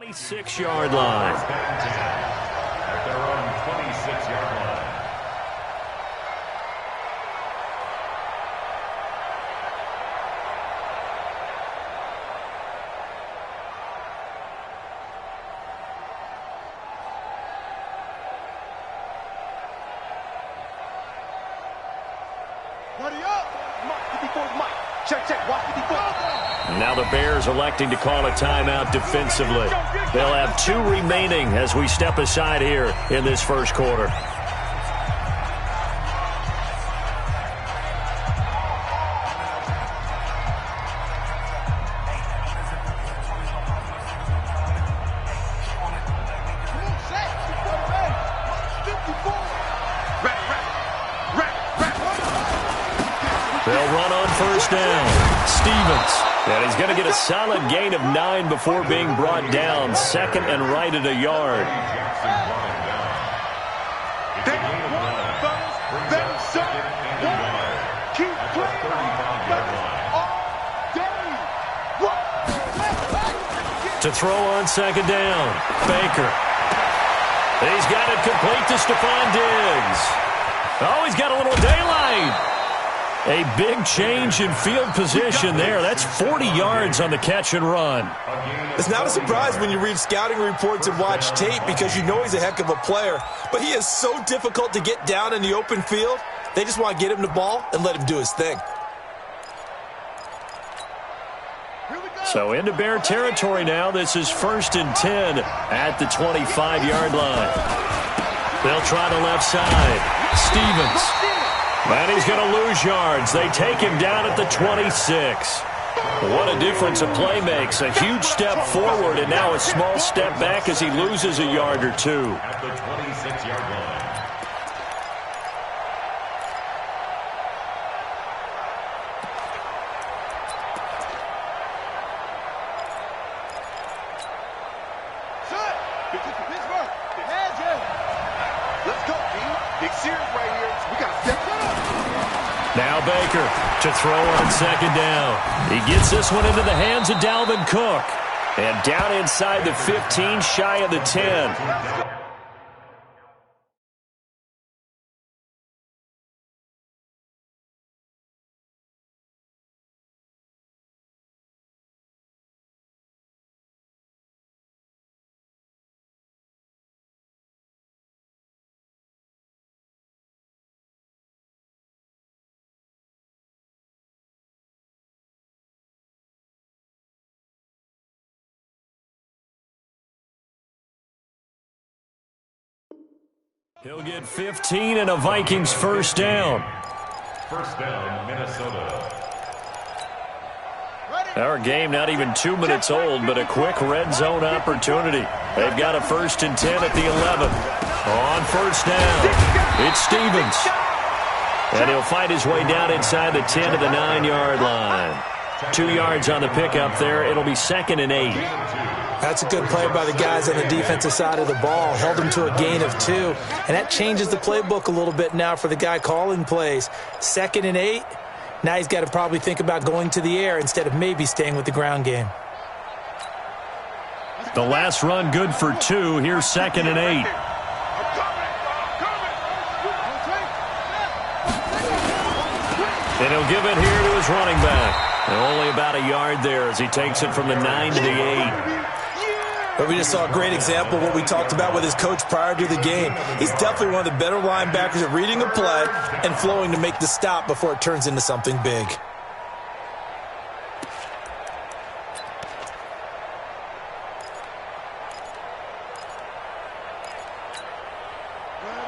26-yard line. At their own 26-yard line. Now the Bears electing to call a timeout defensively. They'll have 2 remaining as we step aside here in this first quarter. They'll run on first down. Stevens. And he's going to get a solid gain of 9 before being brought down. 2nd and right at a yard. To throw on 2nd down. Baker. He's got it complete to Stephon Diggs. Oh, he's got a little daylight. A big change in field position there. That's 40 yards on the catch and run. It's not a surprise when you read scouting reports and watch tape because you know he's a heck of a player. But he is so difficult to get down in the open field. They just want to get him the ball and let him do his thing. So into Bear territory now. This is 1st and 10 at the 25-yard line. They'll try the left side. Stevens. And he's going to lose yards. They take him down at the 26. What a difference a play makes. A huge step forward and now a small step back as he loses a yard or 2. At the 26-yard line. Now Baker to throw on 2nd down. He gets this one into the hands of Dalvin Cook. And down inside the 15, shy of the 10. He'll get 15 and a Vikings first down. First down, Minnesota. Our game not even 2 minutes old, but a quick red zone opportunity. They've got a 1st and 10 at the 11. On first down, it's Stevens. And he'll fight his way down inside the 10 to the 9-yard line. 2 yards on the pickup there. It'll be 2nd and 8. That's a good play by the guys on the defensive side of the ball. Held him to a gain of 2. And that changes the playbook a little bit now for the guy calling plays. 2nd and 8. Now he's got to probably think about going to the air instead of maybe staying with the ground game. The last run good for 2. Here's 2nd and 8. And he'll give it here to his running back. And only about a yard there as he takes it from the 9 to the 8. But we just saw a great example of what we talked about with his coach prior to the game. He's definitely one of the better linebackers at reading a play and flowing to make the stop before it turns into something big.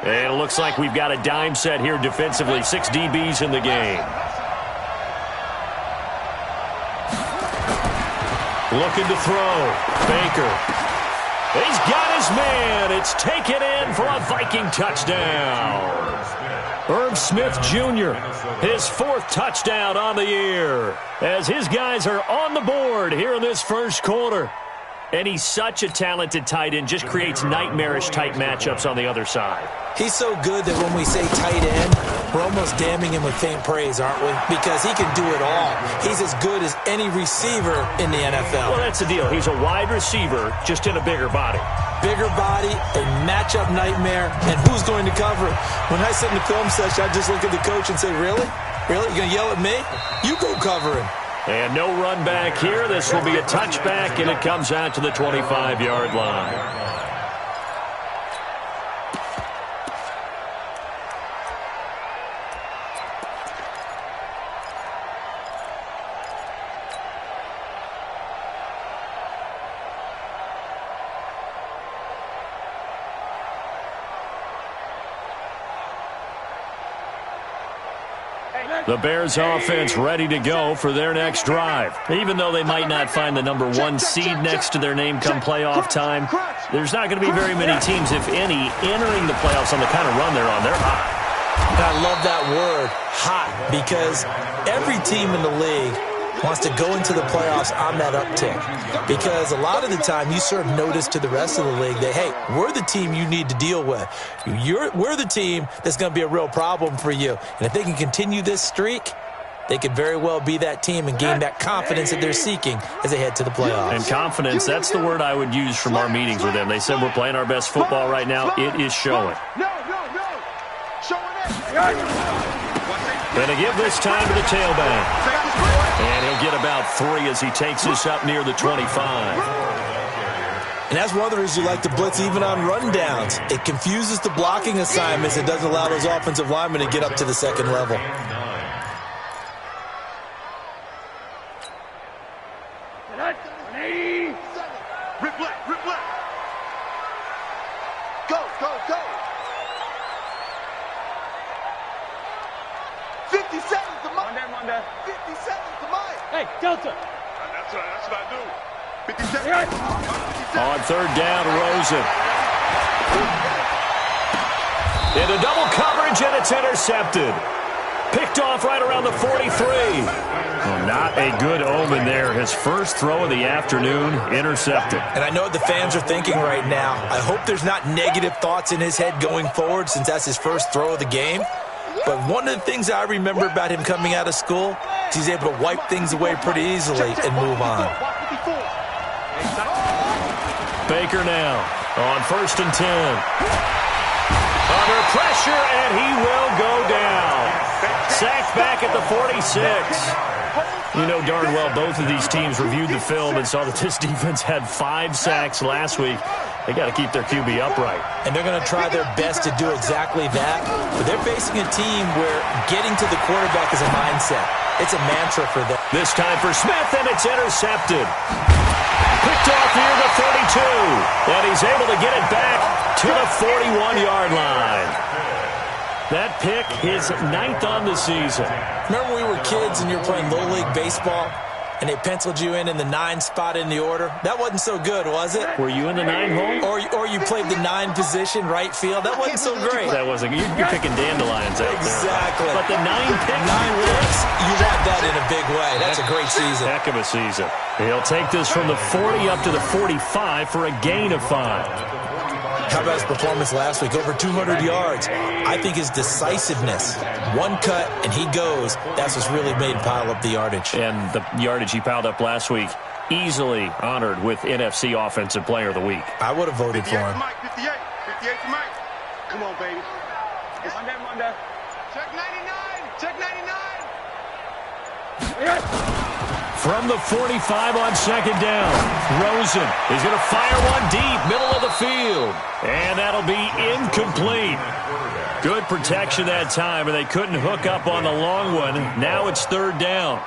And it looks like we've got a dime set here defensively. 6 DBs in the game. Looking to throw. Baker. He's got his man. It's taken in for a Viking touchdown. Irv Smith Jr., his 4th touchdown on the year, as his guys are on the board here in this first quarter. And he's such a talented tight end, just creates nightmarish-type matchups on the other side. He's so good that when we say tight end, we're almost damning him with faint praise, aren't we? Because he can do it all. He's as good as any receiver in the NFL. Well, that's the deal. He's a wide receiver, just in a bigger body. Bigger body, a matchup nightmare, and who's going to cover it? When I sit in the film session, I just look at the coach and say, really? Really? You're going to yell at me? You go cover him. And no run back here. This will be a touchback, and it comes out to the 25-yard line. The Bears offense ready to go for their next drive. Even though they might not find the number 1 seed next to their name come playoff time, there's not going to be very many teams, if any, entering the playoffs on the kind of run they're on. They're hot. And I love that word, hot, because every team in the league wants to go into the playoffs on that uptick. Because a lot of the time you serve notice to the rest of the league that, hey, we're the team you need to deal with. We're the team that's going to be a real problem for you. And if they can continue this streak, they could very well be that team and gain that confidence that they're seeking as they head to the playoffs. And confidence, that's the word I would use from our meetings with them. They said we're playing our best football right now. It is showing. Going to give this time to the tailback. And he'll get about 3 as he takes this up near the 25. And that's one of the reasons you like to blitz even on rundowns. It confuses the blocking assignments. It doesn't allow those offensive linemen to get up to the second level. Rip left. Go. 50 seconds to mine. 50 seconds to mine. Hey, Delta. That's what I do. 50 seconds. On third down, Rosen. Into double coverage, and it's intercepted. Picked off right around the 43. Well, not a good omen there. His first throw of the afternoon, intercepted. And I know what the fans are thinking right now. I hope there's not negative thoughts in his head going forward since that's his first throw of the game. But one of the things I remember about him coming out of school is he's able to wipe things away pretty easily and move on. Baker now on 1st and 10. Under pressure, and he will go down. Sacked back at the 46. You know darn well both of these teams reviewed the film and saw that this defense had 5 sacks last week. They got to keep their QB upright. And they're going to try their best to do exactly that. But they're facing a team where getting to the quarterback is a mindset. It's a mantra for them. This time for Smith, and it's intercepted. Picked off near the 32. And he's able to get it back to the 41-yard line. That pick, his 9th on the season. Remember when we were kids and you were playing Little League Baseball and they penciled you in the 9 spot in the order? That wasn't so good, was it? Were you in the 9 hole? Or you played the 9 position, right field? That wasn't so great. That wasn't. You're picking dandelions out there. Exactly. But the 9 picks. 9 picks, you want that in a big way. That's a great season. Heck of a season. He'll take this from the 40 up to the 45 for a gain of 5. How about his performance last week? Over 200 yards. I think his decisiveness, one cut and he goes, that's what's really made him pile up the yardage. And the yardage he piled up last week, easily honored with NFC Offensive Player of the Week. I would have voted for him. 58 to Mike. Come on, baby. It's Monday. Check 99. Check 99. From the 45 on 2nd down, Rosen is going to fire one deep, middle of the field. And that'll be incomplete. Good protection that time, and they couldn't hook up on the long one. Now it's 3rd down.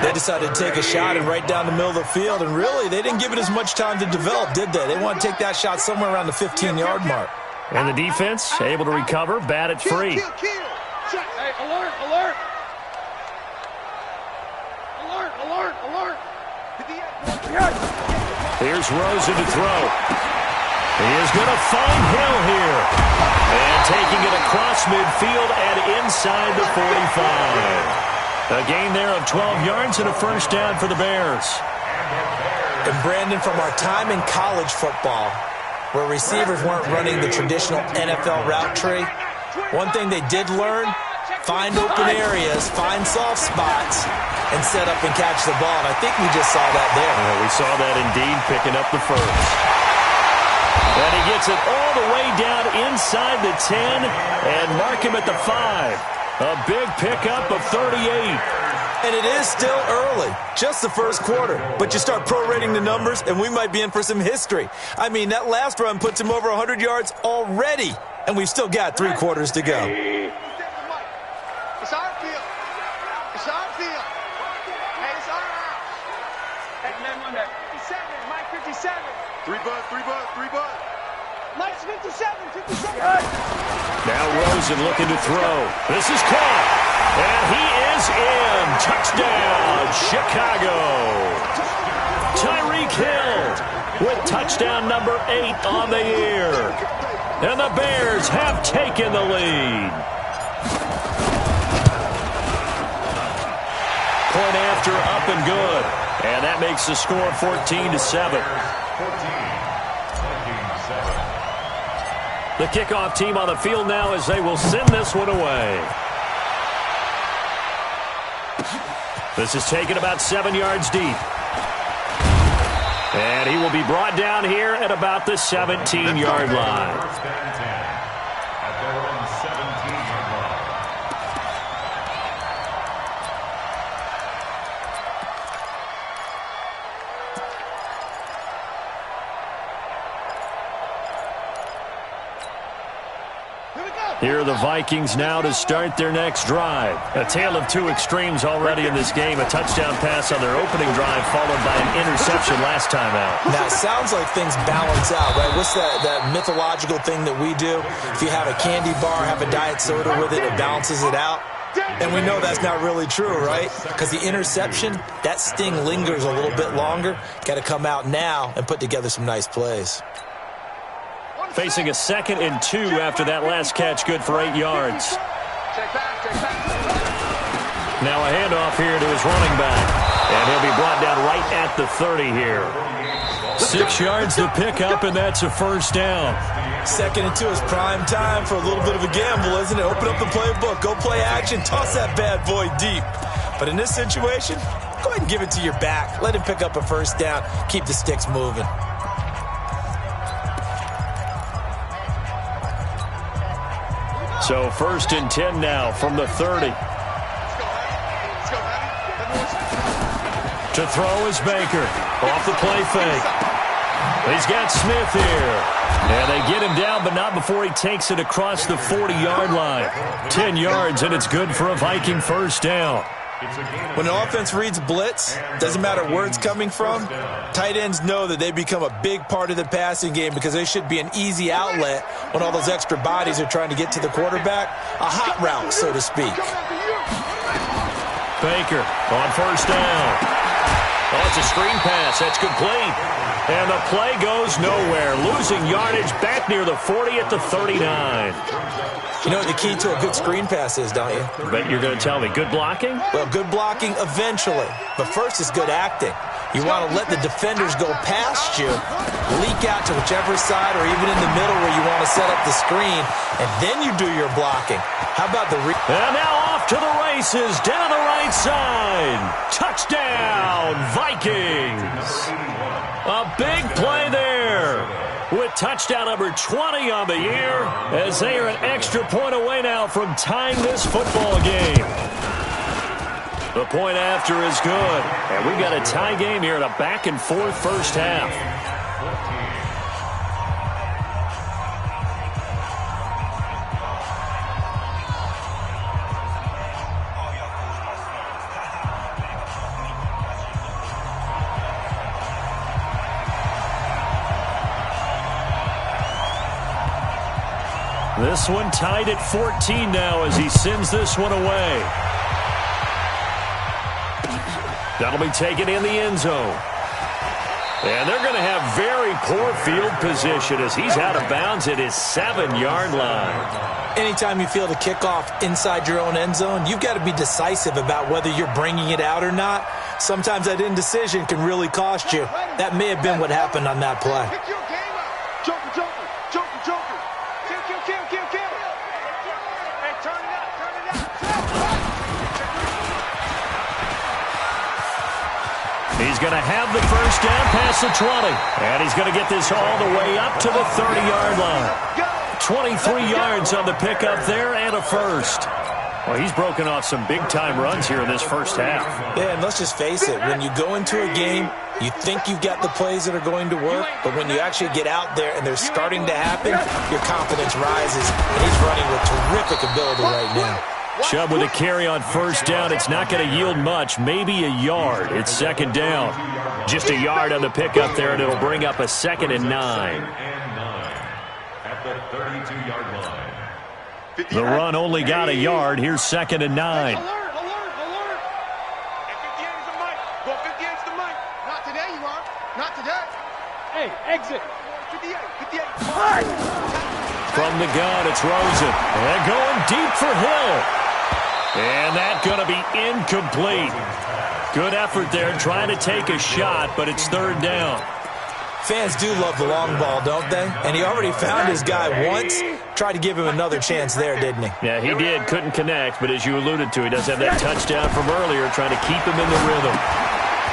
They decided to take a shot and right down the middle of the field, and really, they didn't give it as much time to develop, did they? They want to take that shot somewhere around the 15-yard mark. And the defense able to recover, bat it free. Hey, alert. Here's Rosen to throw. He is going to find Hill here. And taking it across midfield and inside the 45. A gain there of 12 yards and a first down for the Bears. And Brandon, from our time in college football, where receivers weren't running the traditional NFL route tree, one thing they did learn, find open areas, find soft spots, and set up and catch the ball. And I think we just saw that there. Yeah, we saw that indeed, picking up the first. And he gets it all the way down inside the 10 and mark him at the 5. A big pickup of 38. And it is still early, just the first quarter. But you start prorating the numbers, and we might be in for some history. I mean, that last run puts him over 100 yards already, and we've still got 3 quarters to go. It's our field. It's our field. Hey, it's our house. Hey, man, on that. 57, Mike 57. 3 bud. Mike's 57. Now Rosen looking to throw. This is caught. And he is in. Touchdown, Chicago. Tyreek Hill with touchdown number 8 on the year. And the Bears have taken the lead. Point after, up and good. And that makes the score 14-7. The kickoff team on the field now as they will send this one away. This is taken about 7 yards deep. And he will be brought down here at about the 17-yard line. At their own 17-yard line. Here are the Vikings now to start their next drive. A tale of 2 extremes already in this game. A touchdown pass on their opening drive followed by an interception last time out. Now, it sounds like things balance out, right? What's that mythological thing that we do? If you have a candy bar, have a diet soda with it, it balances it out. And we know that's not really true, right? Because the interception, that sting lingers a little bit longer. Got to come out now and put together some nice plays. Facing a 2nd and 2 after that last catch, good for 8 yards. Now a handoff here to his running back. And he'll be brought down right at the 30 here. 6 yards to pick up, and that's a first down. 2nd and 2 is prime time for a little bit of a gamble, isn't it? Open up the playbook, go play action, toss that bad boy deep. But in this situation, go ahead and give it to your back. Let him pick up a first down, keep the sticks moving. So 1st and 10 now from the 30. To throw is Baker. Off the play fake. He's got Smith here. And they get him down, but not before he takes it across the 40-yard line. 10 yards, and it's good for a Viking first down. When an offense reads blitz, doesn't matter where it's coming from, tight ends know that they become a big part of the passing game because they should be an easy outlet when all those extra bodies are trying to get to the quarterback. A hot route, so to speak. Baker on first down. Oh, it's a screen pass. That's complete. And the play goes nowhere. Losing yardage back near the 40 at the 39. You know what the key to a good screen pass is, don't you? Bet you're going to tell me. Good blocking? Well, good blocking eventually. But first is good acting. You want to let the defenders go past you, leak out to whichever side or even in the middle where you want to set up the screen, and then you do your blocking. How about the... And now off to the races, down the right side. Touchdown, Vikings. A big play there with touchdown number 20 on the year as they are an extra point away now from tying this football game. The point after is good. And we've got a tie game here in a back-and-forth first half. This one tied at 14 now as he sends this one away. That'll be taken in the end zone. And they're going to have very poor field position as he's out of bounds at his 7-yard line. Anytime you feel the kickoff inside your own end zone, you've got to be decisive about whether you're bringing it out or not. Sometimes that indecision can really cost you. That may have been what happened on that play. Joker, Joker, Joker, Joker. Kill. Hey, turn it up. He's going to have the first down past the 20. And he's going to get this all the way up to the 30-yard line. 23 yards on the pickup there and a first. Well, he's broken off some big-time runs here in this first half. Yeah, and let's just face it. When you go into a game, you think you've got the plays that are going to work, but when you actually get out there and they're starting to happen, your confidence rises, and he's running with terrific ability right now. Chubb with a carry on first down. It's not going to yield much, maybe a yard. It's second down. Just a yard on the pickup there, and it'll bring up a 2nd and 9. At the 32-yard line. The run only got a yard. Here's 2nd and 9. Alert! And 58 is the mic. Go 58 is the mic. Not today, you are. Not today. Hey, exit. 58. From the gun, it's Rosen. And going deep for Hill. And that's going to be incomplete. Good effort there trying to take a shot, but it's 3rd down. Fans do love the long ball, don't they? And he already found his guy once. Tried to give him another chance there, didn't he? Yeah, he did. Couldn't connect, but as you alluded to, he does have that touchdown from earlier, trying to keep him in the rhythm.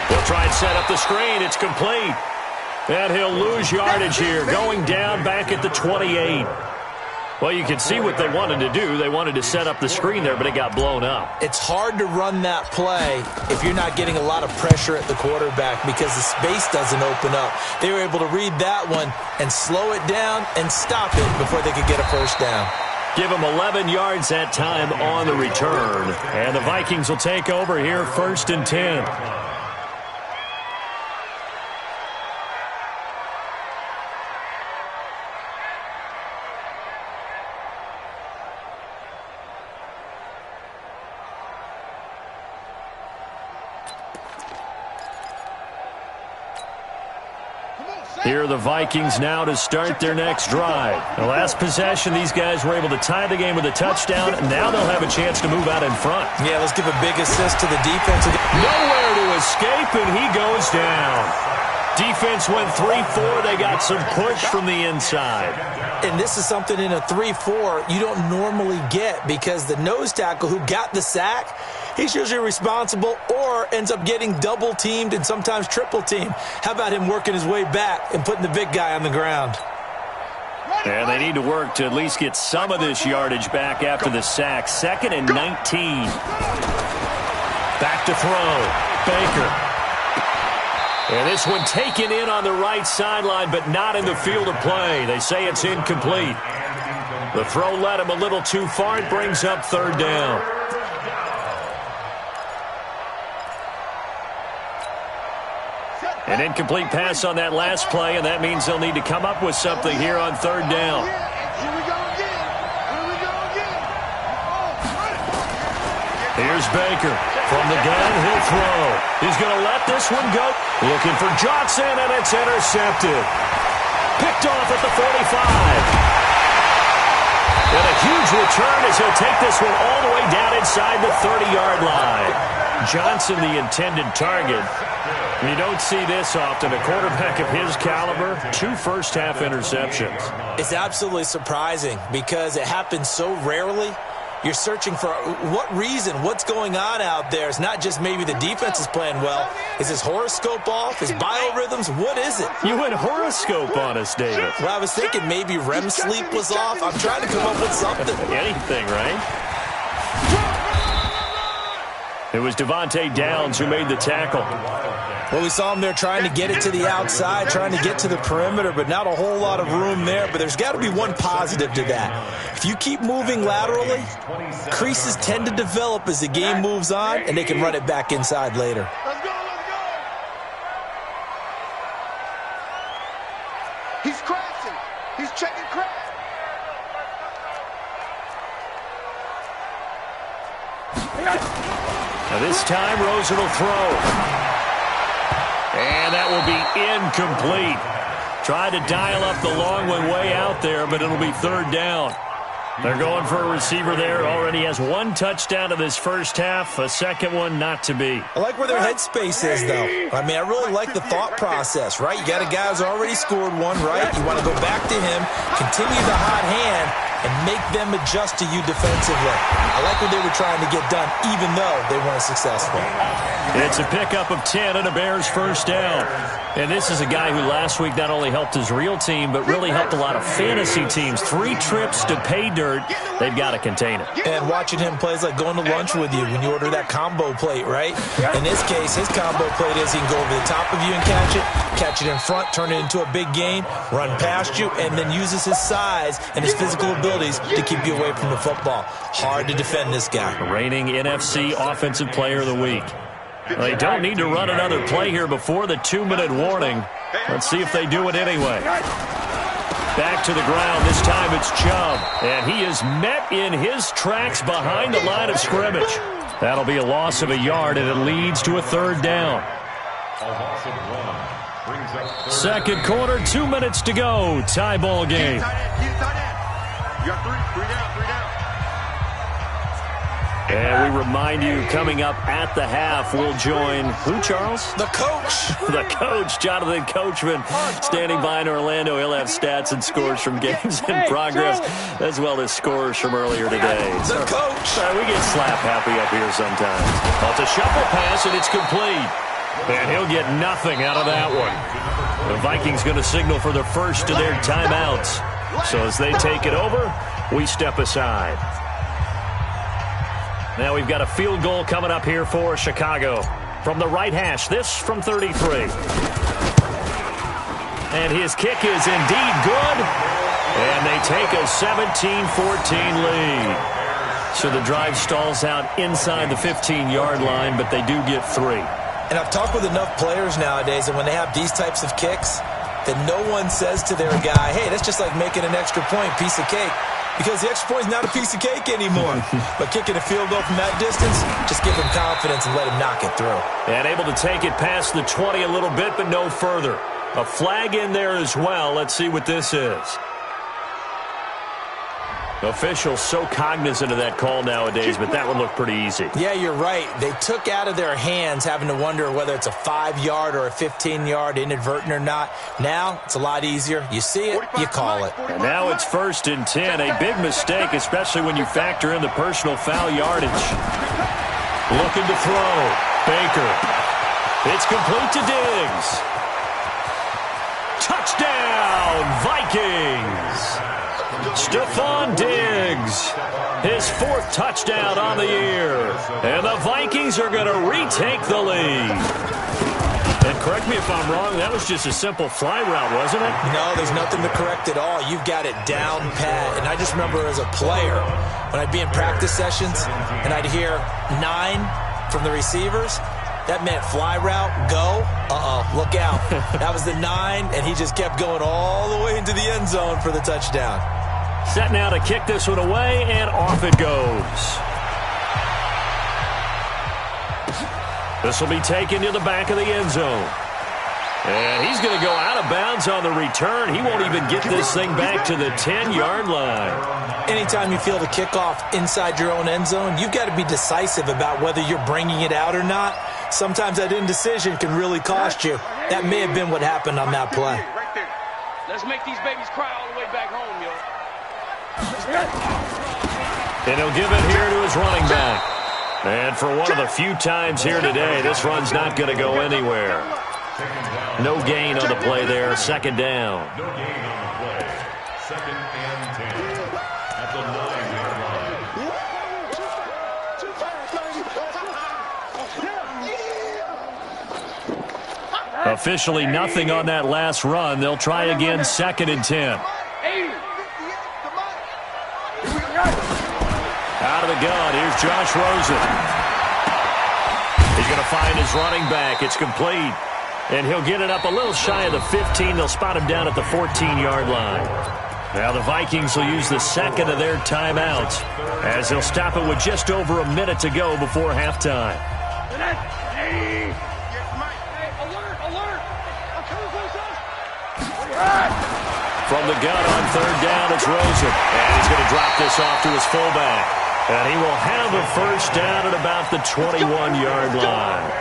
They'll try and set up the screen. It's complete. And he'll lose yardage here, going down back at the 28. Well, you can see what they wanted to do. They wanted to set up the screen there, but it got blown up. It's hard to run that play if you're not getting a lot of pressure at the quarterback because the space doesn't open up. They were able to read that one and slow it down and stop it before they could get a first down. Give them 11 yards that time on the return. And the Vikings will take over here, 1st and 10. Here are the Vikings now to start their next drive. The last possession, these guys were able to tie the game with a touchdown, and now they'll have a chance to move out in front. Yeah, let's give a big assist to the defense. Nowhere to escape, and he goes down. Defense went 3-4. They got some push from the inside. And this is something in a 3-4 you don't normally get because the nose tackle who got the sack, he's usually responsible or ends up getting double-teamed and sometimes triple-teamed. How about him working his way back and putting the big guy on the ground? And they need to work to at least get some of this yardage back after the sack. 2nd and 19. Back to throw. Baker. And this one taken in on the right sideline, but not in the field of play. They say it's incomplete. The throw led him a little too far. It brings up 3rd down. An incomplete pass on that last play, and that means they'll need to come up with something here on 3rd down. Here's Baker. From the gun, he'll throw. He's going to let this one go. Looking for Johnson, and it's intercepted. Picked off at the 45. And a huge return as he'll take this one all the way down inside the 30-yard line. Johnson, the intended target. You don't see this often. A quarterback of his caliber, 2 first-half interceptions. It's absolutely surprising because it happens so rarely. You're searching for what reason, what's going on out there. It's not just maybe the defense is playing well. Is his horoscope off? His biorhythms? What is it? You went horoscope on us, David. Well, I was thinking maybe REM sleep was off. I'm trying to come up with something. Anything, right? It was Devontae Downs who made the tackle. Well, we saw him there trying to get it to the outside, trying to get to the perimeter, but not a whole lot of room there. But there's got to be one positive to that. If you keep moving laterally, creases tend to develop as the game moves on, and they can run it back inside later. Let's go, let's go. He's crashing. He's checking crash. Now this time, Rosen will throw. And that will be incomplete. Tried to dial up the long way out there, but it'll be third down. They're going for a receiver there. Already has one touchdown in this first half, a second one not to be. I like where their headspace is, though. I mean, I really like the thought process, right? You got a guy who's already scored one, right? You want to go back to him, continue the hot hand, and make them adjust to you defensively. I like what they were trying to get done, even though they weren't successful. It's a pickup of 10 and a Bears first down. And this is a guy who last week not only helped his real team, but really helped a lot of fantasy teams. 3 trips to pay dirt. They've got to contain it. And watching him play is like going to lunch with you when you order that combo plate, right? In this case, his combo plate is he can go over the top of you and catch it in front, turn it into a big gain, run past you, and then uses his size and his physical abilities to keep you away from the football. Hard to defend this guy. Reigning NFC Offensive Player of the Week. They don't need to run another play here before the 2-minute warning. Let's see if they do it anyway. Back to the ground. This time it's Chubb. And he is met in his tracks behind the line of scrimmage. That'll be a loss of a yard, and it leads to a third down. Second quarter, 2 minutes to go. Tie ball game. You got three down. And we remind you, coming up at the half, we'll join who, Charles? The coach. The coach, Jonathan Coachman, standing by in Orlando. He'll have stats and scores from games in progress, as well as scores from earlier today. The coach. We get slap happy up here sometimes. Well, it's a shuffle pass, and it's complete. And he'll get nothing out of that one. The Vikings going to signal for the first of their timeouts. So as they take it over, we step aside. Now we've got a field goal coming up here for Chicago. From the right hash, this from 33. And his kick is indeed good. And they take a 17-14 lead. So the drive stalls out inside the 15-yard line, but they do get 3. And I've talked with enough players nowadays, and when they have these types of kicks, that no one says to their guy, hey, that's just like making an extra point, piece of cake. Because the extra point is not a piece of cake anymore. But kicking a field goal from that distance, just give him confidence and let him knock it through. And able to take it past the 20 a little bit, but no further. A flag in there as well. Let's see what this is. Officials so cognizant of that call nowadays, but that one looked pretty easy. Yeah, you're right. They took out of their hands having to wonder whether it's a 5-yard or a 15-yard, inadvertent or not. Now, it's a lot easier. You see it, you call it. And now it's 1st and 10. A big mistake, especially when you factor in the personal foul yardage. Looking to throw. Baker. It's complete to Diggs. Touchdown, Vikings! Stephon Diggs, his 4th touchdown on the year. And the Vikings are going to retake the lead. And correct me if I'm wrong, that was just a simple fly route, wasn't it? No, there's nothing to correct at all. You've got it down pat. And I just remember as a player, when I'd be in practice sessions and I'd hear 9 from the receivers, that meant fly route, go, look out. That was the 9, and he just kept going all the way into the end zone for the touchdown. Set now to kick this one away, and off it goes. This will be taken to the back of the end zone. And he's going to go out of bounds on the return. He won't even get this thing back to the 10-yard line. Anytime you feel the kickoff inside your own end zone, you've got to be decisive about whether you're bringing it out or not. Sometimes that indecision can really cost you. That may have been what happened on that play. Right there. Let's make these babies cry all the way back home, yo. And he'll give it here to his running back. And for one of the few times here today, this run's not going to go anywhere. No gain on the play there. 2nd down. No gain on the play. 2nd and 10 at the 9-yard line. Officially nothing on that last run. They'll try again. 2nd and 10. Out of the gun, here's Josh Rosen. He's going to find his running back. It's complete. And he'll get it up a little shy of the 15. They'll spot him down at the 14-yard line. Now the Vikings will use the 2nd of their timeouts as they'll stop it with just over a minute to go before halftime. Hey, alert, alert. From the gun on third down, it's Rosen. And he's going to drop this off to his fullback. And he will have a first down at about the 21-yard line.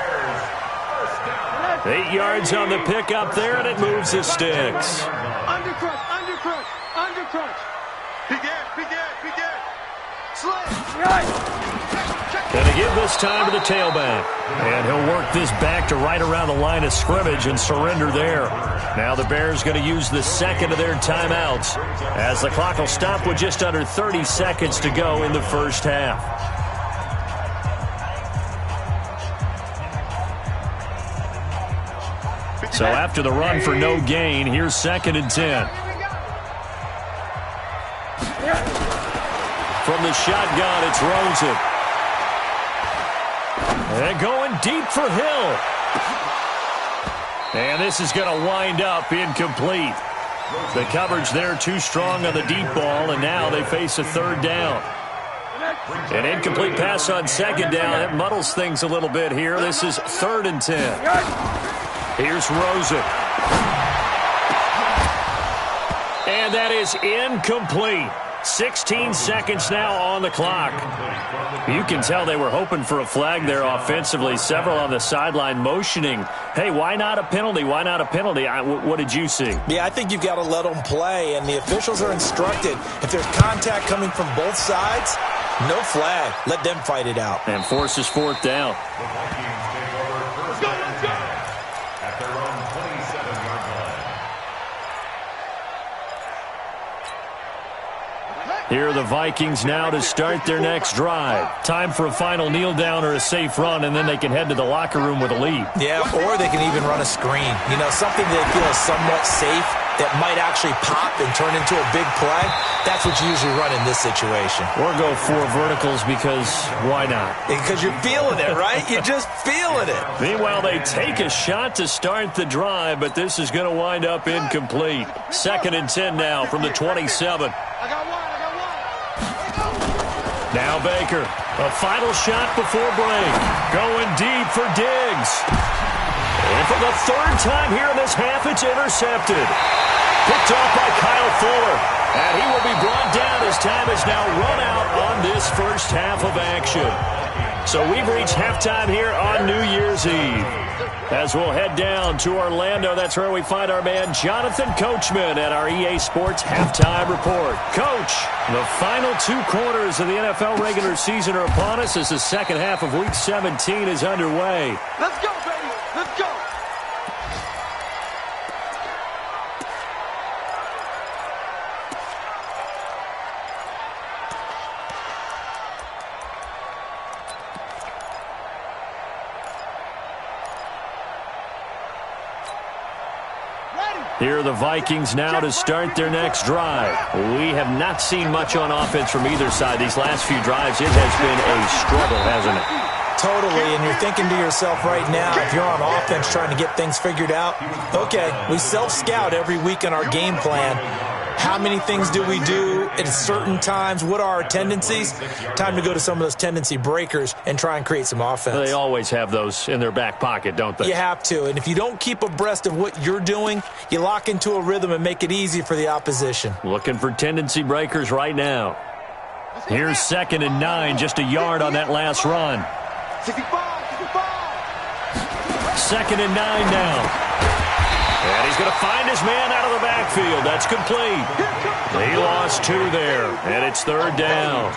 8 yards on the pickup there, and it moves the sticks. Undercrunch, undercrunch, undercrunch. Begin. Slip. Going to give this time to the tailback. And he'll work this back to right around the line of scrimmage and surrender there. Now the Bears going to use the second of their timeouts as the clock will stop with just under 30 seconds to go in the first half. So after the run for no gain, here's 2nd and 10. From the shotgun, it's Rosen. And going deep for Hill. And this is going to wind up incomplete. The coverage there too strong on the deep ball, and now they face a third down. An incomplete pass on second down. It muddles things a little bit here. This is 3rd and 10. Here's Rosen. And that is incomplete. 16 seconds now on the clock. You can tell they were hoping for a flag there offensively. Several on the sideline motioning, hey, why not a penalty? Why not a penalty? What did you see? Yeah, I think you've got to let them play, and the officials are instructed. If there's contact coming from both sides, no flag. Let them fight it out. And forces 4th down. Let's go. At their own 27-yard line. Here are the Vikings now to start their next drive. Time for a final kneel down or a safe run, and then they can head to the locker room with a lead. Yeah, or they can even run a screen. You know, something they feel is somewhat safe that might actually pop and turn into a big play. That's what you usually run in this situation. Or go 4 verticals because why not? Because you're feeling it, right? You're just feeling it. Meanwhile, they take a shot to start the drive, but this is going to wind up incomplete. 2nd and 10 now from the 27. I got one. Now Baker, a final shot before break. Going deep for Diggs. And for the 3rd time here in this half, it's intercepted. Picked off by Kyle Fuller. And he will be brought down as time is now run out on this first half of action. So we've reached halftime here on New Year's Eve. As we'll head down to Orlando, that's where we find our man Jonathan Coachman at our EA Sports Halftime Report. Coach, the final 2 quarters of the NFL regular season are upon us as the second half of Week 17 is underway. Let's go, baby. Let's go. Here are the Vikings now to start their next drive. We have not seen much on offense from either side. These last few drives, it has been a struggle, hasn't it? Totally, and you're thinking to yourself right now, if you're on offense trying to get things figured out, okay, we self-scout every week in our game plan. How many things do we do at certain times? What are our tendencies? Time to go to some of those tendency breakers and try and create some offense. They always have those in their back pocket, don't they? You have to, and if you don't keep abreast of what you're doing, you lock into a rhythm and make it easy for the opposition. Looking for tendency breakers right now. Here's 2nd and 9, just a yard on that last run. 65. 2nd and 9 now. And he's going to find his man out of the backfield. That's complete. He lost 2 there, and it's 3rd down.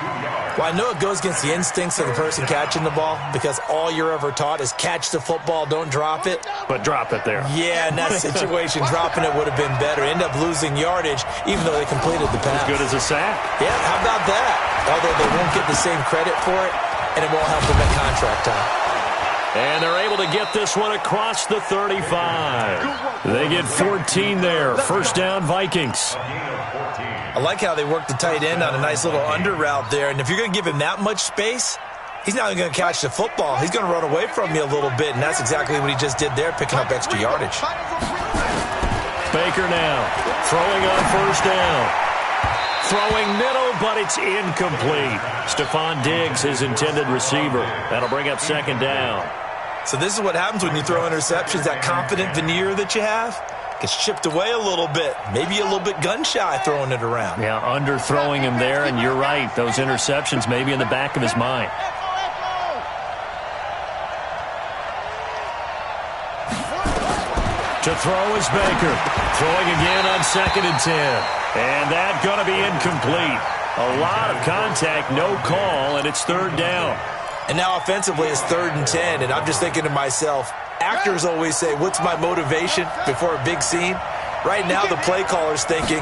Well, I know it goes against the instincts of the person catching the ball because all you're ever taught is catch the football, don't drop it. But drop it there. Yeah, in that situation, dropping it would have been better. End up losing yardage, even though they completed the pass. As good as a sack. Yeah, how about that? Although they won't get the same credit for it, and it won't help them at contract time. And they're able to get this one across the 35. They get 14 there. First down, Vikings. I like how they work the tight end on a nice little under route there. And if you're going to give him that much space, he's not going to catch the football. He's going to run away from you a little bit, and that's exactly what he just did there, picking up extra yardage. Baker now throwing on first down. Throwing middle, but it's incomplete. Stephon Diggs, his intended receiver. That'll bring up 2nd down. So this is what happens when you throw interceptions, that confident veneer that you have. Gets chipped away a little bit. Maybe a little bit gun-shy throwing it around. Yeah, underthrowing him there, and you're right. Those interceptions may be in the back of his mind. To throw is Baker. Throwing again on 2nd and 10. And that's going to be incomplete. A lot of contact, no call, and it's 3rd down. And now offensively it's 3rd and 10, and I'm just thinking to myself, actors always say, what's my motivation before a big scene? Right now the play caller's thinking,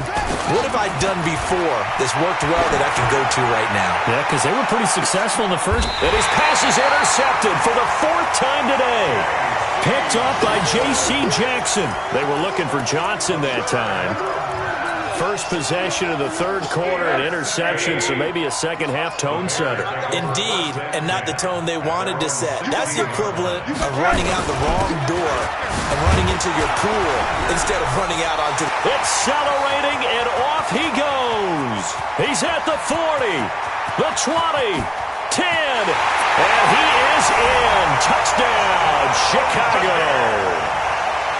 what have I done before that's worked well that I can go to right now? Yeah, because they were pretty successful in the first. And his pass is intercepted for the 4th time today. Picked off by J.C. Jackson. They were looking for Johnson that time. First possession of the 3rd quarter, an interception, so maybe a second-half tone setter. Indeed, and not the tone they wanted to set. That's the equivalent of running out the wrong door and running into your pool instead of running out onto... Accelerating, and off he goes. He's at the 40, the 20, 10, and he is in. Touchdown, Chicago.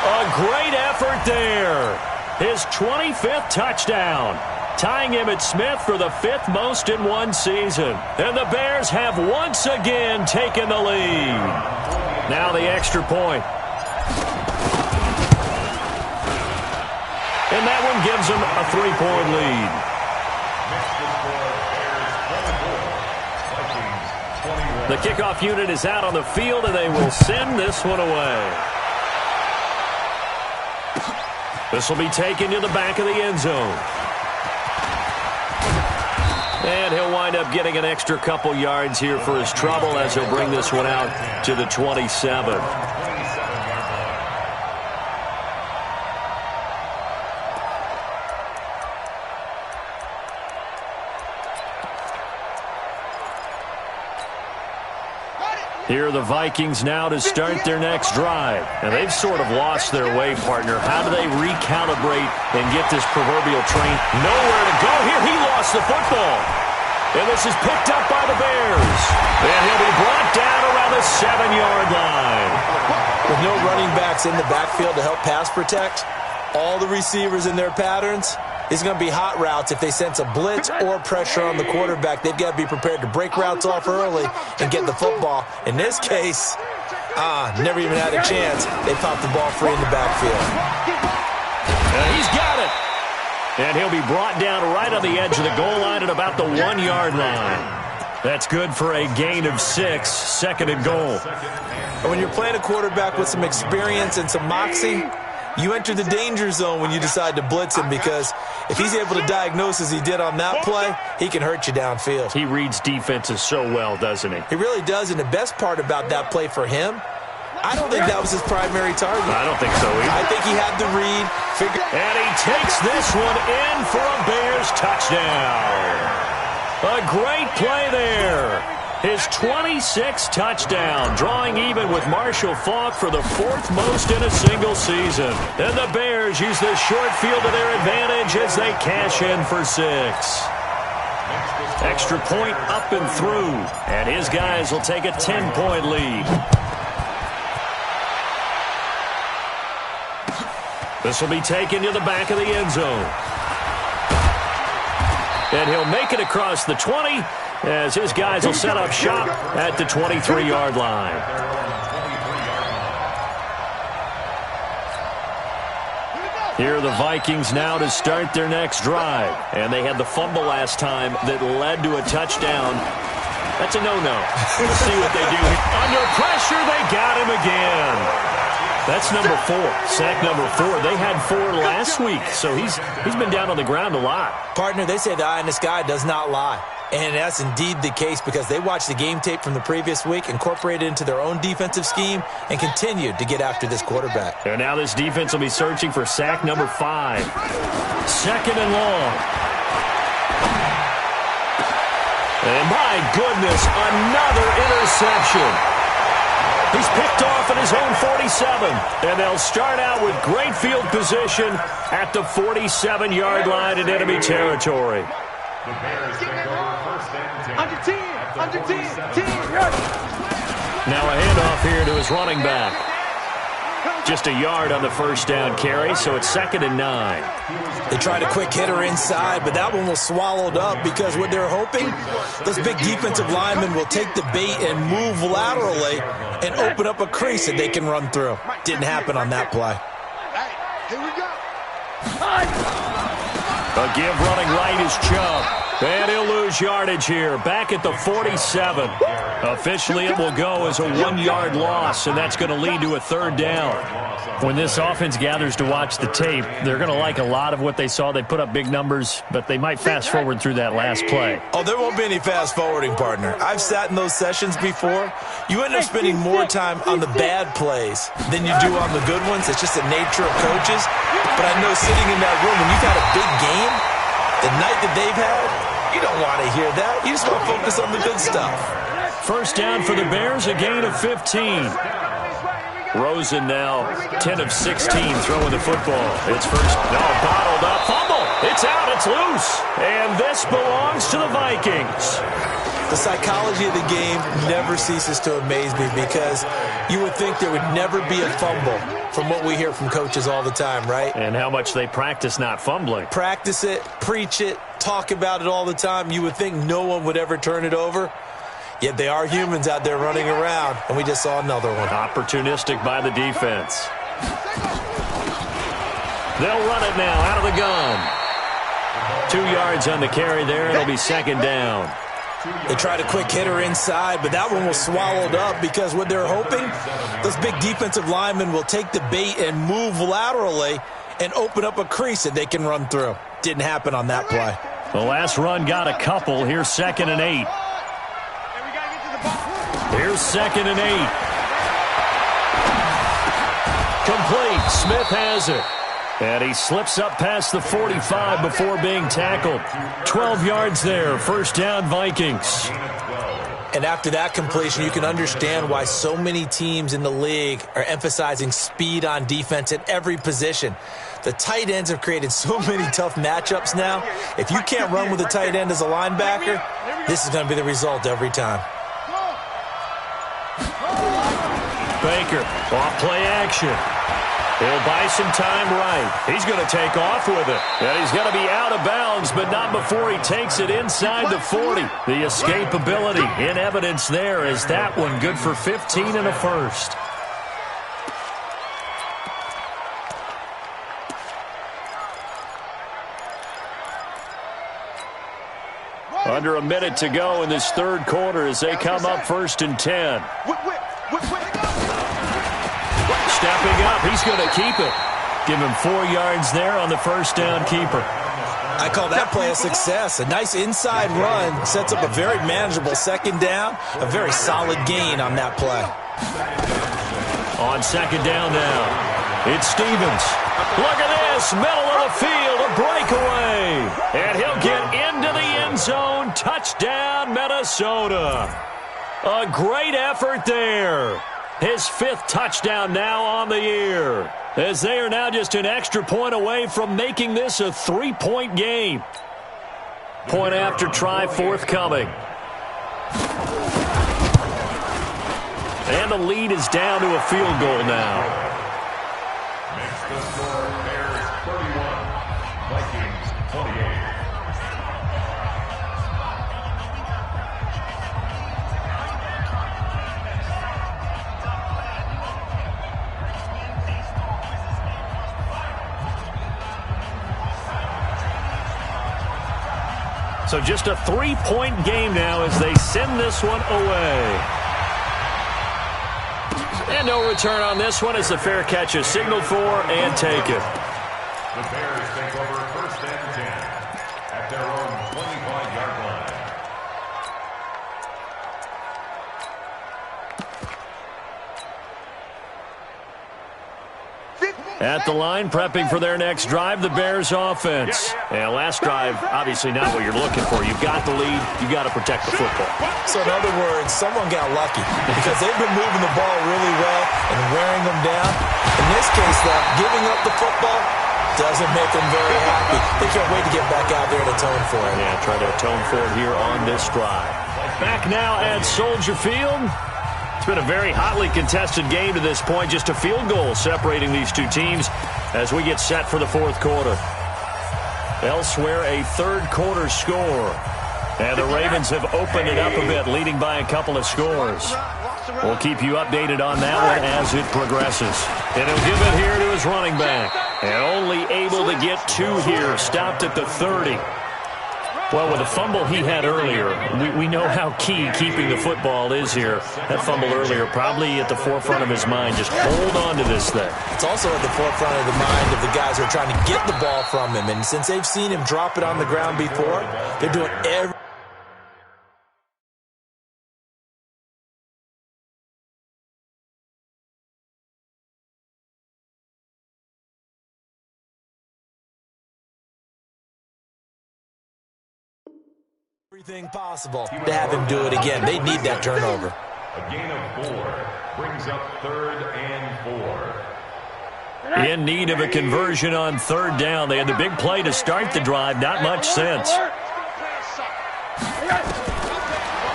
A great effort there. His 25th touchdown, tying him at Smith for the 5th most in one season. And the Bears have once again taken the lead. Now the extra point. And that one gives them a 3-point lead. The kickoff unit is out on the field, and they will send this one away. This will be taken to the back of the end zone. And he'll wind up getting an extra couple yards here for his trouble as he'll bring this one out to the 27. Here are the Vikings now to start their next drive. And they've sort of lost their way, partner. How do they recalibrate and get this proverbial train? Nowhere to go here. He lost the football. And this is picked up by the Bears. And he'll be brought down around the 7-yard line. With no running backs in the backfield to help pass protect, all the receivers in their patterns, it's going to be hot routes if they sense a blitz or pressure on the quarterback. They've got to be prepared to break routes off early and get the football. In this case, never even had a chance. They popped the ball free in the backfield. He's got it. And he'll be brought down right on the edge of the goal line at about the 1-yard line. That's good for a gain of 6, 2nd and goal. And when you're playing a quarterback with some experience and some moxie, you enter the danger zone when you decide to blitz him, because if he's able to diagnose as he did on that play, he can hurt you downfield. He reads defenses so well, doesn't he? He really does, and the best part about that play for him, I don't think that was his primary target. I don't think so either. I think he had to read, figure... And he takes this one in for a Bears touchdown. A great play there. His 26th touchdown, drawing even with Marshall Faulk for the 4th most in a single season. And the Bears use this short field to their advantage as they cash in for 6. Extra point up and through, and his guys will take a 10-point lead. This will be taken to the back of the end zone. And he'll make it across the 20, as his guys will set up shop at the 23-yard line. Here are the Vikings now to start their next drive. And they had the fumble last time that led to a touchdown. That's a no-no. We'll see what they do. Under pressure, they got him again. That's number 4, sack number 4. They had 4 last week, so he's been down on the ground a lot. Partner, they say the eye in the sky does not lie. And that's indeed the case, because they watched the game tape from the previous week, incorporated it into their own defensive scheme, and continued to get after this quarterback. And now this defense will be searching for sack number 5. 2nd and long. And my goodness, another interception. He's picked off at his own 47. And they'll start out with great field position at the 47-yard line in enemy territory. The Bears take over 1st and 10. Under 10, 10. Now a handoff here to his running back. Just a yard on the first down carry, so it's 2nd and 9. They tried a quick hitter inside, but that one was swallowed up because what they're hoping, those big defensive linemen will take the bait and move laterally and open up a crease that they can run through. Didn't happen on that play. Here we go. A give running right is Chubb. And he'll lose yardage here. Back at the 47. Officially, it will go as a 1-yard loss, and that's going to lead to a 3rd down. When this offense gathers to watch the tape, they're going to like a lot of what they saw. They put up big numbers, but they might fast forward through that last play. Oh, there won't be any fast forwarding, partner. I've sat in those sessions before. You end up spending more time on the bad plays than you do on the good ones. It's just the nature of coaches. But I know sitting in that room, when you've had a big game, the night that they've had, you don't want to hear that. You just want to focus on the good stuff. First down for the Bears, a gain of 15. Rosen now 10 of 16 throwing the football. It's first, bottled up, fumble. It's out, it's loose. And this belongs to the Vikings. The psychology of the game never ceases to amaze me because you would think there would never be a fumble from what we hear from coaches all the time, right? And how much they practice not fumbling. Practice it, preach it, talk about it all the time. You would think no one would ever turn it over. Yet they are humans out there running around, and we just saw another one. Opportunistic by the defense. They'll run it now out of the gun. 2 yards on the carry there. It'll be 2nd down. They tried a quick hitter inside, but that one was swallowed up because what they're hoping, those big defensive linemen will take the bait and move laterally and open up a crease that they can run through. Didn't happen on that play. The last run got a couple. Here's 2nd and 8. Here's 2nd and 8. Complete. Smith has it. And he slips up past the 45 before being tackled. 12 yards there. First down, Vikings. And after that completion, you can understand why so many teams in the league are emphasizing speed on defense at every position. The tight ends have created so many tough matchups now. If you can't run with a tight end as a linebacker, this is going to be the result every time. Baker, off play action. He'll buy some time right. He's going to take off with it. And he's going to be out of bounds, but not before he takes it inside the 40. The escapability in evidence there is that one good for 15 and a first. Under a minute to go in this 3rd quarter as they come up 1st and 10. Stepping up, he's going to keep it. Give him 4 yards there on the first down keeper. I call that play a success. A nice inside run sets up a very manageable 2nd down. A very solid gain on that play. On 2nd down now, it's Stevens. Look at this, middle of the field, a breakaway. And he'll get into the end zone. Touchdown, Minnesota. A great effort there. His 5th touchdown now on the year, as they are now just an extra point away from making this a 3-point game. Point after try forthcoming. And the lead is down to a field goal now. Makes the score Bears 31, Vikings 28. So just a 3-point game now as they send this one away. And no return on this one as the fair catch is signaled for and taken. The Bears take over 1st and 10 at their own 25-yard line. At the line, prepping for their next drive, the Bears offense. And last drive, obviously not what you're looking for. You've got the lead. You've got to protect the football. So in other words, someone got lucky because they've been moving the ball really well and wearing them down. In this case, though, giving up the football doesn't make them very happy. They can't wait to get back out there and atone for it. Yeah, try to atone for it here on this drive. Back now at Soldier Field. It's been a very hotly contested game to this point. Just a field goal separating these two teams as we get set for the fourth quarter. Elsewhere, a third quarter score. And the Ravens have opened it up a bit, leading by a couple of scores. We'll keep you updated on that one as it progresses. And he'll give it here to his running back. And only able to get 2 here, stopped at the 30. Well, with the fumble he had earlier, we know how key keeping the football is here. That fumble earlier probably at the forefront of his mind. Just hold on to this thing. It's also at the forefront of the mind of the guys who are trying to get the ball from him. And since they've seen him drop it on the ground before, they're doing everything possible to have him do it again. They need that turnover. A gain of 4 brings up 3rd and 4. In need of a conversion on 3rd down. They had the big play to start the drive. Not much sense.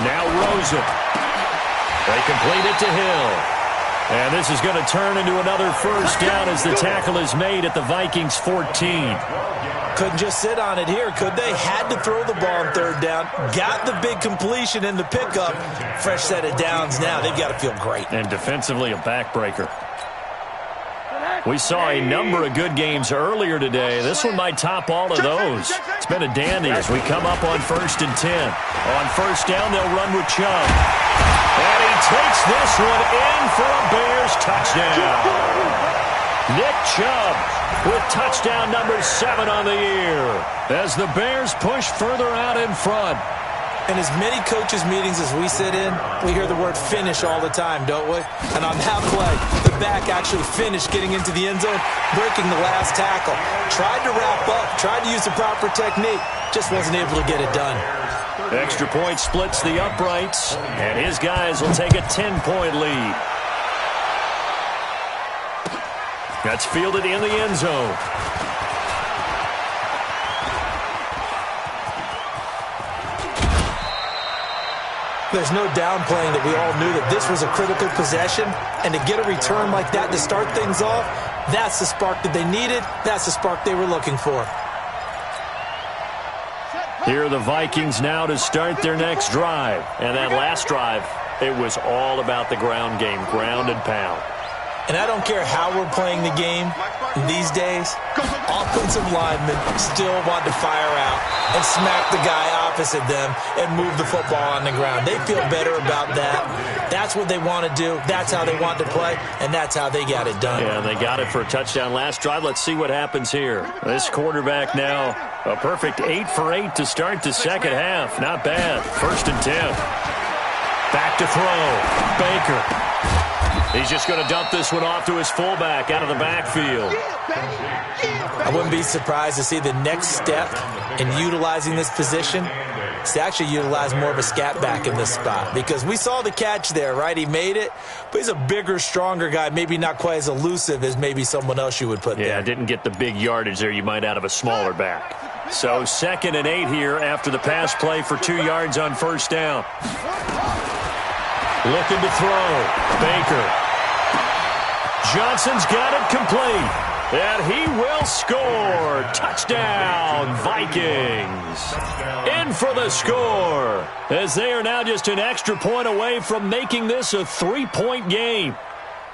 Now Rosen. They complete it to Hill. And this is going to turn into another first down as the tackle is made at the Vikings 14. Couldn't just sit on it here, could they? Had to throw the ball on 3rd down. Got the big completion in the pickup. Fresh set of downs now. They've got to feel great. And defensively, a backbreaker. We saw a number of good games earlier today. This one might top all of those. It's been a dandy as we come up on 1st and 10. On 1st down, they'll run with Chubb. And he takes this one in for a Bears touchdown. Nick Chubb with touchdown number 7 on the year as the Bears push further out in front. In as many coaches' meetings as we sit in, we hear the word finish all the time, don't we? And on that play, the back actually finished getting into the end zone, breaking the last tackle. Tried to wrap up, tried to use the proper technique, just wasn't able to get it done. Extra point splits the uprights, and his guys will take a 10-point lead. That's fielded in the end zone. There's no downplaying that we all knew that this was a critical possession, and to get a return like that to start things off, that's the spark that they needed, that's the spark they were looking for. Here are the Vikings now to start their next drive. And that last drive, it was all about the ground game, ground and pound. And I don't care how we're playing the game these days, offensive linemen still want to fire out and smack the guy opposite them and move the football on the ground. They feel better about that. That's what they want to do. That's how they want to play, and that's how they got it done. Yeah, they got it for a touchdown last drive. Let's see what happens here. This quarterback now, a perfect 8 for 8 to start the second half. Not bad. 1st and 10. Back to throw. Baker. He's just going to dump this one off to his fullback out of the backfield. I wouldn't be surprised to see the next step in utilizing this position is to actually utilize more of a scat back in this spot, because we saw the catch there, right? He made it, but he's a bigger, stronger guy, maybe not quite as elusive as maybe someone else you would put there. Yeah, didn't get the big yardage there you might out of a smaller back. So 2nd and 8 here after the pass play for 2 yards on 1st down. Looking to throw. Baker. Johnson's got it complete. And he will score. Touchdown, Vikings. In for the score, as they are now just an extra point away from making this a 3-point game.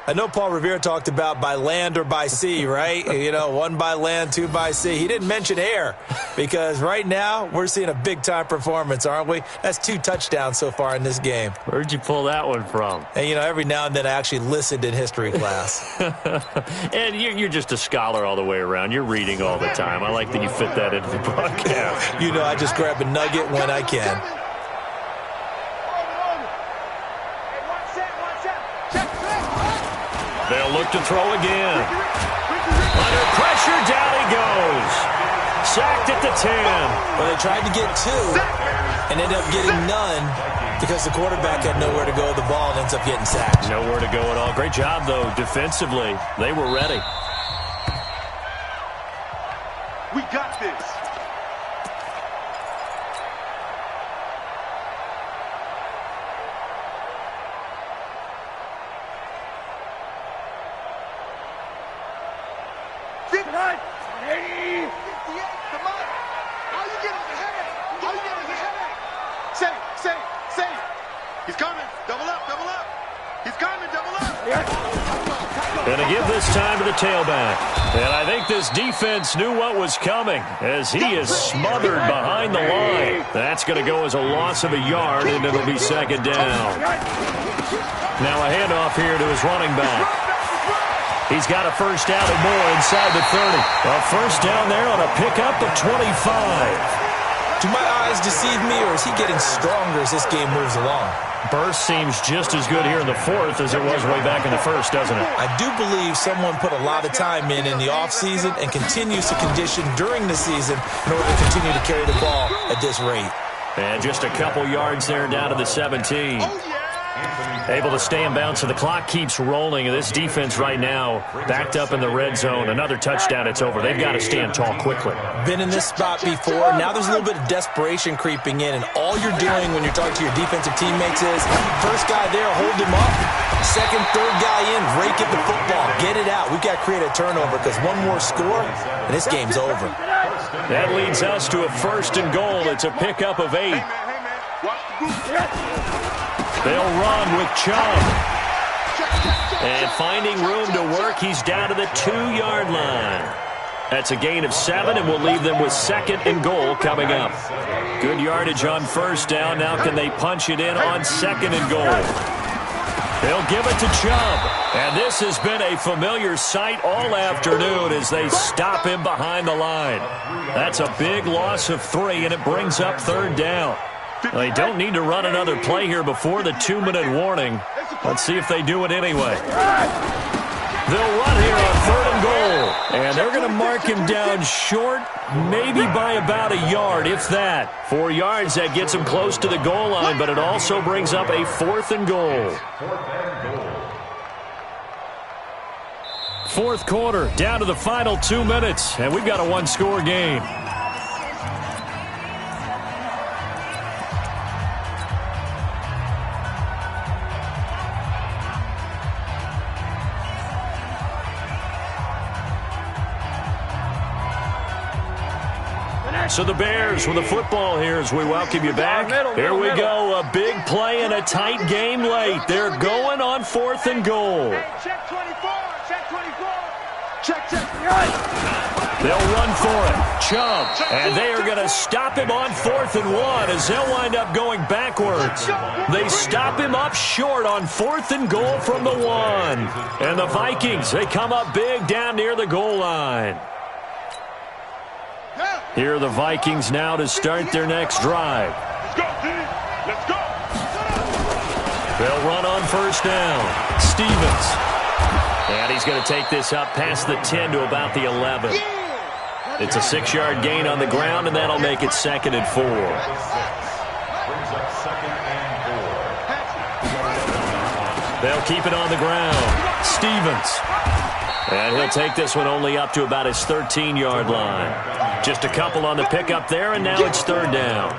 I know Paul Revere talked about by land or by sea, right? You know, 1 by land, 2 by sea. He didn't mention air, because right now we're seeing a big-time performance, aren't we? That's 2 touchdowns so far in this game. Where'd you pull that one from? And, you know, every now and then I actually listened in history class. And you're just a scholar all the way around. You're reading all the time. I like that you fit that into the broadcast. You know, I just grab a nugget when I can. They'll look to throw again. Under pressure, down he goes. Sacked at the 10. Well, they tried to get 2 and ended up getting none because the quarterback had nowhere to go with the ball and ends up getting sacked. Nowhere to go at all. Great job, though, defensively. They were ready. We got this. Come on. All you get is a headache. All you get is a headache. Say. He's coming. Double up. He's coming. Double up. Gonna give this time to the tailback. And I think this defense knew what was coming as he is smothered behind the line. That's going to go as a loss of a yard, and it'll be second down. Now a handoff here to his running back. He's got a first down and more inside the 30. A first down there on a pickup of 25. Do my eyes deceive me, or is he getting stronger as this game moves along? Burst seems just as good here in the fourth as it was way back in the first, doesn't it? I do believe someone put a lot of time in the offseason and continues to condition during the season in order to continue to carry the ball at this rate. And just a couple yards there down to the 17. Able to stay in bounds, so the clock keeps rolling. And this defense right now backed up in the red zone. Another touchdown, it's over. They've got to stand tall quickly. Been in this spot before. Now there's a little bit of desperation creeping in, and all you're doing when you're talking to your defensive teammates is first guy there, hold him up. Second, third guy in, rake at the football. Get it out. We've got to create a turnover because one more score, and this game's over. That leads us to a first and goal. It's a pickup of 8. They'll run with Chubb. And finding room to work, he's down to the 2-yard line. That's a gain of 7, and we'll leave them with second and goal coming up. Good yardage on first down. Now can they punch it in on second and goal? They'll give it to Chubb. And this has been a familiar sight all afternoon as they stop him behind the line. That's a big loss of 3, and it brings up third down. They don't need to run another play here before the 2-minute warning. Let's see if they do it anyway. They'll run here on third and goal. And they're going to mark him down short, maybe by about a yard, if that. 4 yards, that gets him close to the goal line, but it also brings up a fourth and goal. Fourth quarter, down to the final 2 minutes, and we've got a one-score game. So the Bears with the football here as we welcome you back. Here we go, a big play and a tight game late. They're going on fourth and goal. Check 24. Check 24. Check. They'll run for it. Chubb. And they are going to stop him on 4th and 1 as they'll wind up going backwards. They stop him up short on 4th and goal from the 1. And the Vikings, they come up big down near the goal line. Here are the Vikings now to start their next drive. Let's go, team. Let's go. They'll run on first down. Stevens. And he's going to take this up past the 10 to about the 11. It's a 6-yard gain on the ground, and that'll make it second and 4. They'll keep it on the ground. Stevens. And he'll take this one only up to about his 13-yard line. Just a couple on the pickup there, and now it's third down.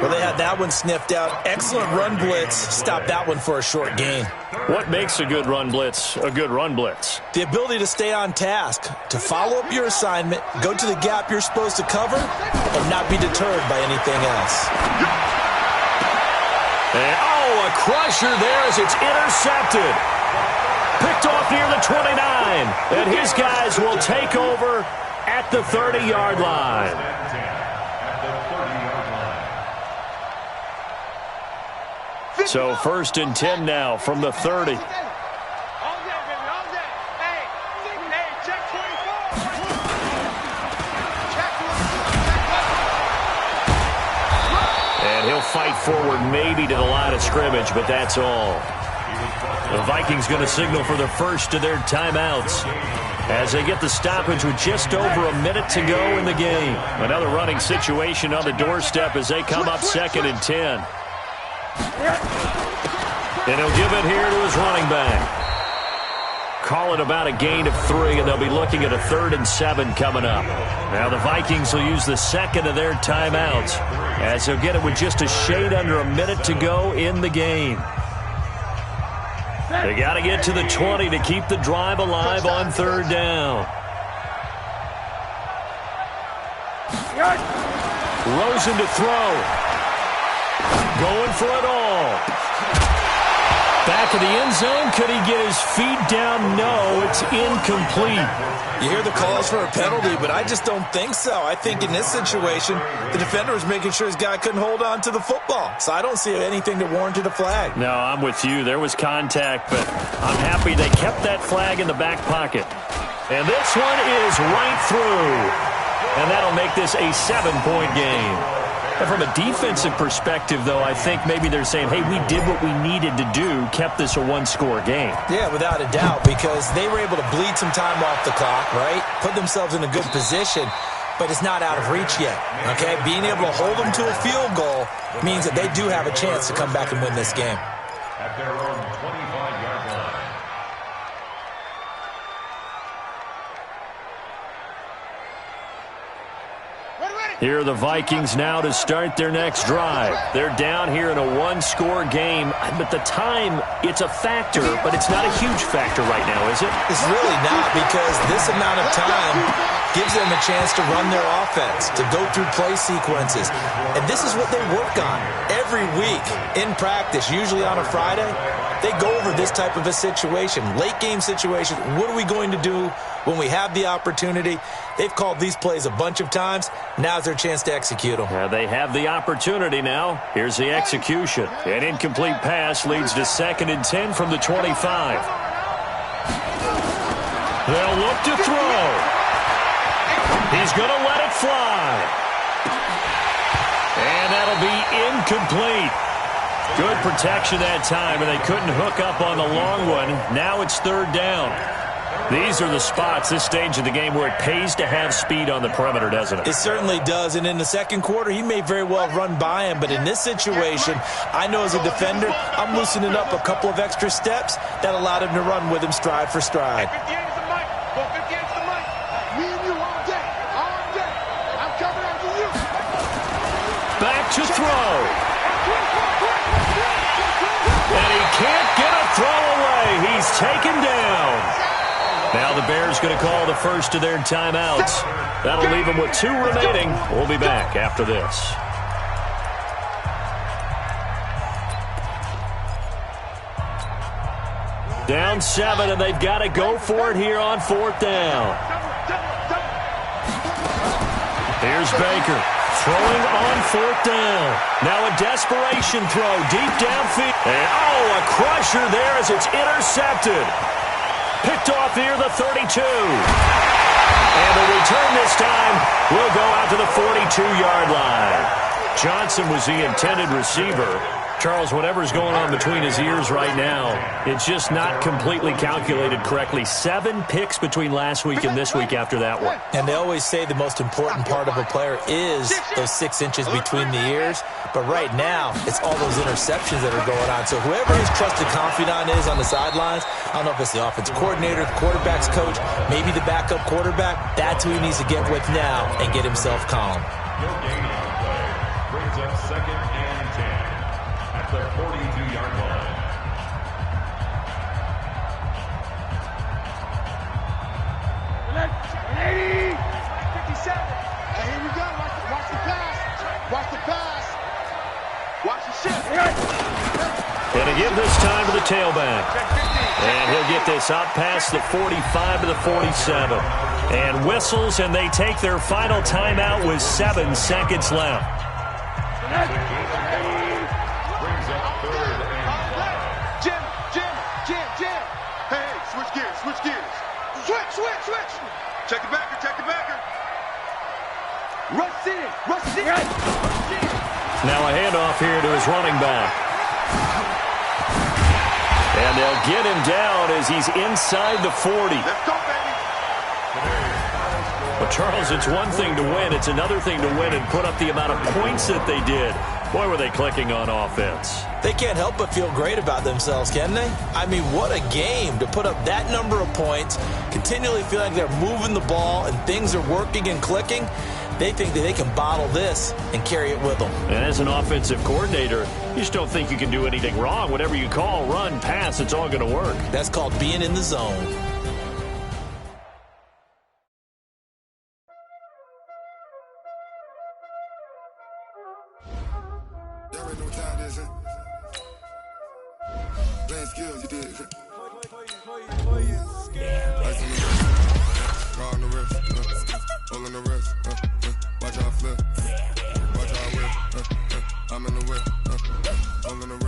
Well, they had that one sniffed out. Excellent run blitz. Stop that one for a short gain. What makes a good run blitz a good run blitz? The ability to stay on task, to follow up your assignment, go to the gap you're supposed to cover, and not be deterred by anything else. And, a crusher there as it's intercepted. Picked off near the 29, and his guys will take over at the 30-yard line. So first and 10 now from the 30. All day, baby, all day. Hey, check 24. And he'll fight forward maybe to the line of scrimmage, but that's all. The Vikings going to signal for the first of their timeouts as they get the stoppage with just over a minute to go in the game. Another running situation on the doorstep as they come up second and 10. And he'll give it here to his running back. Call it about a gain of 3, and they'll be looking at a 3rd and 7 coming up. Now the Vikings will use the second of their timeouts as they'll get it with just a shade under a minute to go in the game. They got to get to the 20 to keep the drive alive on third down. Rosen to throw. Going for it all. Back of the end zone. Could he get his feet down? No, it's incomplete. You hear the calls for a penalty, but I just don't think so. I think in this situation, the defender was making sure his guy couldn't hold on to the football. So I don't see anything that warranted a flag. No, I'm with you. There was contact, but I'm happy they kept that flag in the back pocket. And this one is right through. And that'll make this a 7-point game. And from a defensive perspective, though, I think maybe they're saying, hey, we did what we needed to do, kept this a one-score game. Yeah, without a doubt, because they were able to bleed some time off the clock, right? Put themselves in a good position, but it's not out of reach yet, okay? Being able to hold them to a field goal means that they do have a chance to come back and win this game. At their own 25-yard line. Here are the Vikings now to start their next drive. They're down here in a one-score game, but the time, it's a factor, but it's not a huge factor right now, is it? It's really not, because this amount of time gives them a chance to run their offense, to go through play sequences. And this is what they work on every week in practice, usually on a Friday. They go over this type of a situation, late-game situation. What are we going to do when we have the opportunity? They've called these plays a bunch of times. Now's their chance to execute them. Yeah, they have the opportunity now. Here's the execution. An incomplete pass leads to 2nd and 10 from the 25. They'll look to throw. He's going to let it fly. And that'll be incomplete. Good protection that time, and they couldn't hook up on the long one. Now it's 3rd down. These are the spots, this stage of the game, where it pays to have speed on the perimeter, doesn't it? It certainly does, and in the second quarter, he may very well run by him, but in this situation, I know as a defender, I'm loosening up a couple of extra steps that allowed him to run with him stride for stride. 58 is the mic. 58 is the mic. Me and you all day. All day. I'm coming after you. Back to throw. And he can't get a throw away. He's taken down. Now the Bears going to call the first of their timeouts. That'll leave them with 2 remaining. We'll be back after this. Down 7, and they've got to go for it here on 4th down. Here's Baker throwing on 4th down. Now a desperation throw deep downfield. And a crusher there as it's intercepted. Picked off near the 32. And the return this time will go out to the 42-yard line. Johnson was the intended receiver. Charles, whatever's going on between his ears right now, it's just not completely calculated correctly. 7 picks between last week and this week after that one. And they always say the most important part of a player is those 6 inches between the ears. But right now, it's all those interceptions that are going on. So whoever his trusted confidant is on the sidelines, I don't know if it's the offensive coordinator, the quarterback's coach, maybe the backup quarterback, that's who he needs to get with now and get himself calm. No gain on the play. Brings up 2nd and 10 at the 42-yard line. Hey, here we go. Watch the pass. Watch the pass. Watch the shift. Going to give this time to the tailback. And he'll get this up past the 45 to the 47. And whistles, and they take their final timeout with 7 seconds left. Brings up 3rd and 5. Jim. Hey, switch gears. Switch. Check the backer. Rush in. Now a handoff here to his running back. And they'll get him down as he's inside the 40. Let's go, baby. Well, Charles, it's one thing to win. It's another thing to win and put up the amount of points that they did. Boy, were they clicking on offense. They can't help but feel great about themselves, can they? I mean, what a game to put up that number of points, continually feel like they're moving the ball and things are working and clicking. They think that they can bottle this and carry it with them. And as an offensive coordinator, you just don't think you can do anything wrong. Whatever you call, run, pass, it's all going to work. That's called being in the zone. long on the